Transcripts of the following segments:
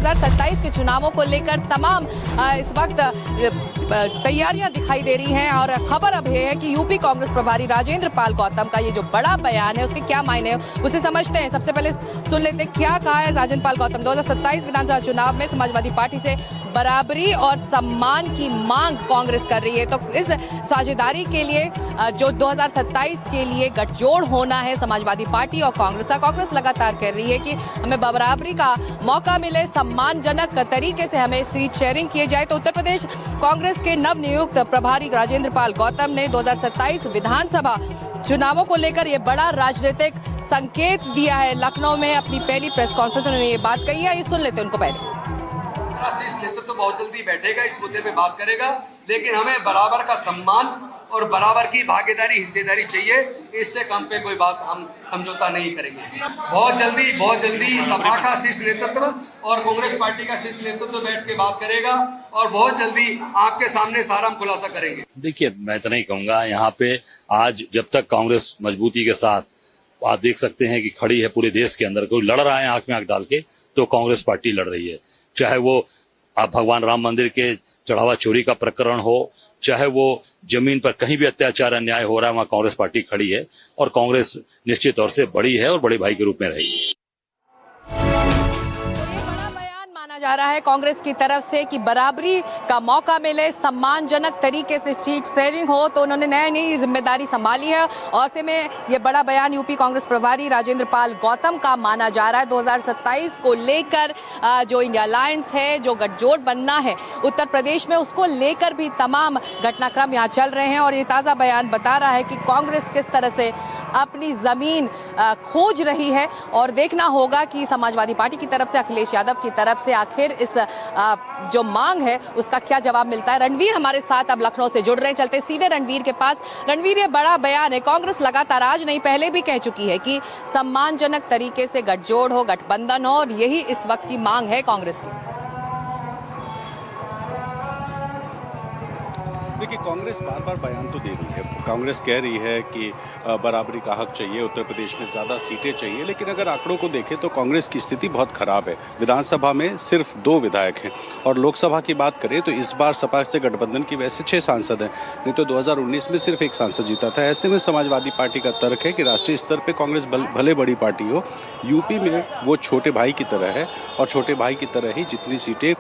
2027 के चुनावों को लेकर तमाम इस वक्त तैयारियां दिखाई दे रही हैं और खबर अब ये है कि यूपी कांग्रेस प्रभारी राजेंद्र पाल गौतम का ये जो बड़ा बयान है उसके क्या मायने हैं उसे समझते हैं। सबसे पहले सुन लेते हैं क्या कहा है राजेंद्र पाल गौतम। 2027 विधानसभा चुनाव में समाजवादी पार्टी से बराबरी और सम्मान की मांग कांग्रेस कर रही है, तो इस साझेदारी के लिए जो 2027 के लिए गठजोड़ होना है समाजवादी पार्टी और कांग्रेस का, कांग्रेस लगातार कह रही है कि हमें बराबरी का मौका मिले, सम्मानजनक तरीके से हमें सीट शेयरिंग किए जाए। तो उत्तर प्रदेश कांग्रेस के नवनियुक्त प्रभारी राजेंद्र पाल गौतम ने 2027 विधानसभा चुनावों को लेकर ये बड़ा राजनीतिक संकेत दिया है। लखनऊ में अपनी पहली प्रेस कॉन्फ्रेंस में उन्होंने ये बात कही है, ये सुन लेते हैं उनको पहले। शीर्ष नेतृत्व तो बहुत जल्दी बैठेगा, इस मुद्दे पे बात करेगा, लेकिन हमें बराबर का सम्मान और बराबर की भागीदारी हिस्सेदारी चाहिए। इससे कम पे कोई बात हम समझौता नहीं करेंगे। बहुत जल्दी सपा का शीर्ष नेतृत्व और कांग्रेस पार्टी का शीर्ष नेतृत्व बैठ के बात करेगा और बहुत जल्दी आपके सामने सारा हम खुलासा करेंगे। देखिए, मैं इतना ही कहूंगा, यहाँ पे आज जब तक कांग्रेस मजबूती के साथ आप देख सकते हैं कि खड़ी है पूरे देश के अंदर, कोई लड़ रहा है आंख में आंख डाल के, तो कांग्रेस पार्टी लड़ रही है। चाहे वो आप भगवान राम मंदिर के चढ़ावा चोरी का प्रकरण हो, चाहे वो जमीन पर कहीं भी अत्याचार अन्याय हो रहा है, वहां कांग्रेस पार्टी खड़ी है और कांग्रेस निश्चित तौर से बड़ी है और बड़े भाई के रूप में रहेगी। जा रहा है कांग्रेस की तरफ से कि बराबरी का मौका मिले, सम्मानजनक तरीके से सीट शेयरिंग हो, तो उन्होंने नई जिम्मेदारी संभाली है और से में ये बड़ा बयान यूपी कांग्रेस प्रभारी राजेंद्र पाल गौतम का माना जा रहा है। 2027 को लेकर जो इंडिया अलायंस है, जो गठजोड़ बनना है उत्तर प्रदेश में, उसको लेकर भी तमाम घटनाक्रम यहाँ चल रहे हैं और ये ताज़ा बयान बता रहा है कि कांग्रेस किस तरह से अपनी जमीन खोज रही है और देखना होगा कि समाजवादी पार्टी की तरफ से, अखिलेश यादव की तरफ से आखिर इस जो मांग है उसका क्या जवाब मिलता है। रणवीर हमारे साथ अब लखनऊ से जुड़ रहे हैं, चलते सीधे रणवीर के पास। रणवीर, ये बड़ा बयान है, कांग्रेस लगातार आज नहीं पहले भी कह चुकी है कि सम्मानजनक तरीके से गठजोड़ हो, गठबंधन हो, और यही इस वक्त की मांग है कांग्रेस की। देखिए, कांग्रेस बार बार बयान तो दे रही है। कांग्रेस कह रही है कि बराबरी का हक चाहिए, उत्तर प्रदेश में ज़्यादा सीटें चाहिए, लेकिन अगर आंकड़ों को देखें तो कांग्रेस की स्थिति बहुत खराब है। विधानसभा में सिर्फ 2 विधायक हैं और लोकसभा की बात करें तो इस बार सपा से गठबंधन की वजह से 6 सांसद हैं, नहीं तो 2019 में सिर्फ 1 सांसद जीता था। ऐसे में समाजवादी पार्टी का तर्क है कि राष्ट्रीय स्तर पर कांग्रेस भले बड़ी पार्टी हो, यूपी में वो छोटे भाई की तरह है और छोटे भाई की तरह ही जितनी सीटें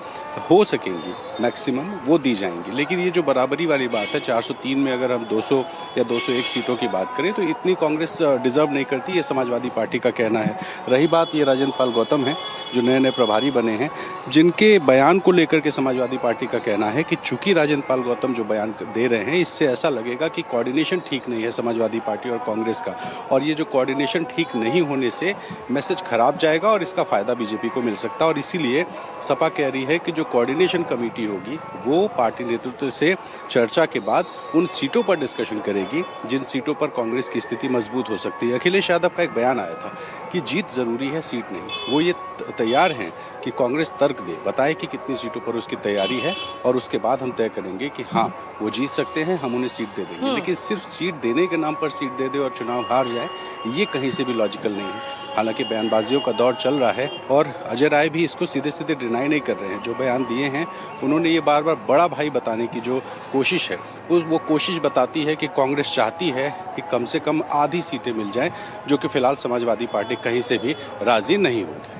हो सकेंगी मैक्सिमम वो दी जाएंगी। लेकिन ये जो बराबरी वाली बात है, 403 में अगर हम 200 या 201 सीटों की बात करें तो इतनी कांग्रेस डिजर्व नहीं करती, ये समाजवादी पार्टी का कहना है। रही बात ये राजेंद्र पाल गौतम हैं जो नए प्रभारी बने हैं, जिनके बयान को लेकर के समाजवादी पार्टी का कहना है कि चूंकि राजेंद्र पाल गौतम जो बयान दे रहे हैं, इससे ऐसा लगेगा कि कोऑर्डिनेशन ठीक नहीं है समाजवादी पार्टी और कांग्रेस का, और ये जो कोऑर्डिनेशन ठीक नहीं होने से मैसेज खराब जाएगा और इसका फ़ायदा बीजेपी को मिल सकता है। और इसीलिए सपा कह रही है कि जो कोऑर्डिनेशन कमेटी होगी वो पार्टी नेतृत्व से चर्चा के बाद उन सीटों पर डिस्कशन करेगी जिन सीटों पर कांग्रेस की स्थिति मजबूत हो सकती है। अखिलेश यादव का एक बयान आया था कि जीत ज़रूरी है, सीट नहीं। वो ये तैयार हैं कि कांग्रेस तर्क दे, बताए कि कितनी सीटों पर उसकी तैयारी है और उसके बाद हम तय करेंगे कि हाँ वो जीत सकते हैं, हम उन्हें सीट दे देंगे। लेकिन सिर्फ सीट देने के नाम पर सीट दे दे और चुनाव हार जाए, ये कहीं से भी लॉजिकल नहीं है। हालांकि बयानबाजियों का दौर चल रहा है और अजय राय भी इसको सीधे सीधे डिनाई नहीं कर रहे हैं। जो बयान दिए हैं उन्होंने ये बार बार बड़ा भाई बताने की जो कोशिश है, वो कोशिश बताती है कि कांग्रेस चाहती है कि कम से कम आधी सीटें मिल जाएं, जो कि फिलहाल समाजवादी पार्टी कहीं से भी राजी नहीं होगी।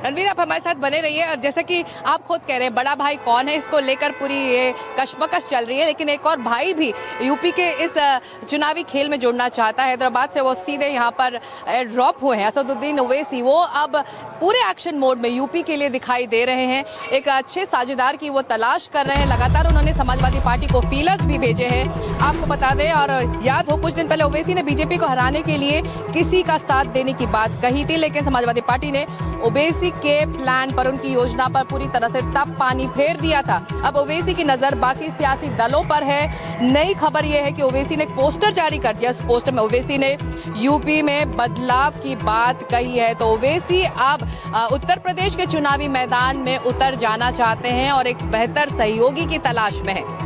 रणवीर, आप हमारे साथ बने रहिए। और जैसा कि आप खुद कह रहे हैं, बड़ा भाई कौन है, इसको लेकर पूरी ये कशमकश चल रही है, लेकिन एक और भाई भी यूपी के इस चुनावी खेल में जुड़ना चाहता है। हैदराबाद से वो सीधे यहाँ पर ड्रॉप हुए हैं, असदुद्दीन ओवैसी। वो अब पूरे एक्शन मोड में यूपी के लिए दिखाई दे रहे हैं, एक अच्छे साझेदार की वो तलाश कर रहे हैं। लगातार उन्होंने समाजवादी पार्टी को फीलर्स भी भेजे हैं, आपको बता दें। और याद हो, कुछ दिन पहले ओवैसी ने बीजेपी को हराने के लिए किसी का साथ देने की बात कही थी, लेकिन समाजवादी पार्टी ने ओवैसी के प्लान पर, उनकी योजना पर पूरी तरह से तब पानी फेर दिया था। अब ओवैसी की नजर बाकी सियासी दलों पर है। नई खबर यह है कि ओवैसी ने एक पोस्टर जारी कर दिया। उस पोस्टर में ओवैसी ने यूपी में बदलाव की बात कही है। तो ओवैसी अब उत्तर प्रदेश के चुनावी मैदान में उतर जाना चाहते हैं और एक बेहतर सहयोगी की तलाश में है।